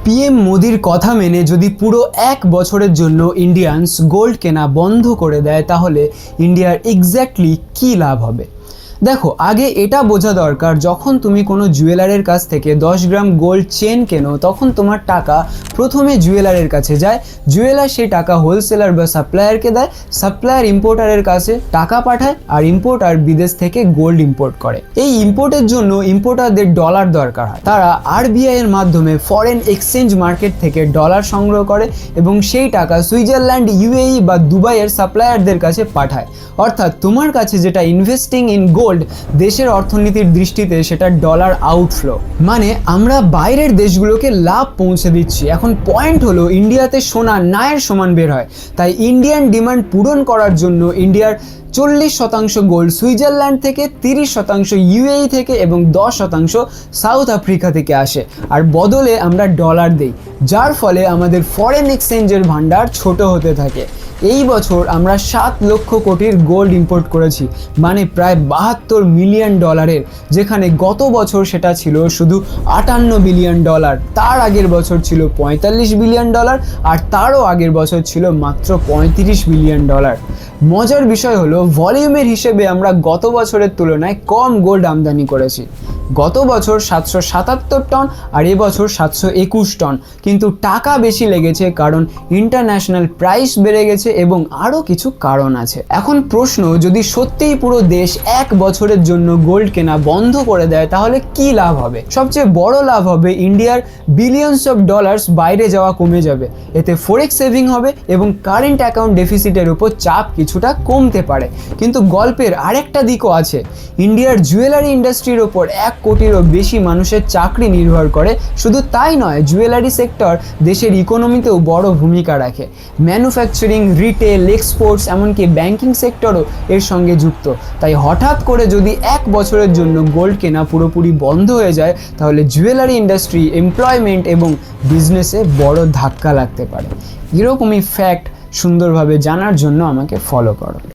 PM মোদির কথা মেনে যদি পুরো 1 বছরের জন্য ইন্ডিয়ানস গোল্ড কেনা বন্ধ করে দেয় তাহলে ইন্ডিয়ার এক্স্যাক্টলি কী লাভ হবে। দেখো, আগে এটা বোঝা দরকার, যখন তুমি কোনো জুয়েলারের কাছ থেকে 10 গ্রাম গোল্ড চেন কেনো তখন তোমার টাকা প্রথমে জুয়েলারের কাছে যায়, জুয়েলার সেই টাকা হোলসেলার বা সাপ্লায়ারকে দেয়, সাপ্লায়ার ইম্পোর্টারের কাছে টাকা পাঠায়, আর ইম্পোর্টার বিদেশ থেকে গোল্ড ইম্পোর্ট করে। এই ইম্পোর্টের জন্য ইম্পোর্টারদের ডলার দরকার হয়, তারা আরবিআই এর মাধ্যমে ফরেন এক্সচেঞ্জ মার্কেট থেকে ডলার সংগ্রহ করে এবং সেই টাকা সুইজারল্যান্ড, ইউএই বা দুবাইয়ের সাপ্লায়ারদের কাছে পাঠায়। অর্থাৎ তোমার কাছে যেটা ইনভেস্টিং ইন গোল্ড, দেশের অর্থনীতির দৃষ্টিতে সেটা ডলার আউটফ্লো, মানে আমরা বাইরের দেশগুলোকে লাভ পৌঁছে দিচ্ছি। এখন পয়েন্ট হলো, ইন্ডিয়াতে সোনা নায়ের সমান বের হয়, তাই ইন্ডিয়ান ডিমান্ড পূরণ করার জন্য ইন্ডিয়ার 40% গোল্ড সুইজারল্যান্ড থেকে, 30% ইউএই থেকে এবং 10% সাউথ আফ্রিকা থেকে আসে, আর বদলে আমরা ডলার দেই, যার ফলে আমাদের ফরেন এক্সচেঞ্জের ভান্ডার ছোট হতে থাকে। এই বছর আমরা 7 লক্ষ কোটির গোল্ড ইম্পোর্ট করেছি, মানে প্রায় 72 মিলিয়ন ডলারের, যেখানে গত বছর সেটা ছিল শুধু 58 বিলিয়ন ডলার, তার আগের বছর ছিল 45 বিলিয়ন ডলার, আর তারও আগের বছর ছিল মাত্র 35 বিলিয়ন ডলার। মজার বিষয় হলো, ভলিউমের হিসেবে আমরা গত বছরের তুলনায় কম গোল্ড আমদানি করেছি। গত বছর 777 টন আর এবছর 721 টন, কিন্তু টাকা বেশি লেগেছে কারণ ইন্টারন্যাশনাল প্রাইস বেড়ে গেছে এবং আরও কিছু কারণ আছে। এখন প্রশ্ন, যদি সত্যিই পুরো দেশ 1 বছরের জন্য গোল্ড কেনা বন্ধ করে দেয় তাহলে কি লাভ হবে? সবচেয়ে বড় লাভ হবে ইন্ডিয়ার বিলিয়নস অফ ডলার্স বাইরে যাওয়া কমে যাবে, এতে ফরেক্স সেভিং হবে এবং কারেন্ট অ্যাকাউন্ট ডেফিসিটের উপর চাপ কিছুটা কমতে পারে। কিন্তু গল্পের আরেকটা দিকও আছে, ইন্ডিয়ার জুয়েলারি ইন্ডাস্ট্রির ওপর 1 কোটিরও বেশি মানুষের চাকরি নির্ভর করে। শুধু তাই নয়, জুয়েলারি সেক্টর দেশের ইকোনমিতেও বড় ভূমিকা রাখে। ম্যানুফ্যাকচারিং, রিটেল, এক্সপোর্টস, এমনকি ব্যাংকিং সেক্টরও এর সঙ্গে যুক্ত। তাই হঠাৎ করে যদি 1 বছরের জন্য গোল্ড কেনা পুরোপুরি বন্ধ হয়ে যায় তাহলে জুয়েলারি ইন্ডাস্ট্রি, এমপ্লয়মেন্ট এবং বিজনেসে বড় ধাক্কা লাগতে পারে। এরকমই ফ্যাক্ট সুন্দরভাবে জানার জন্য আমাকে ফলো করো।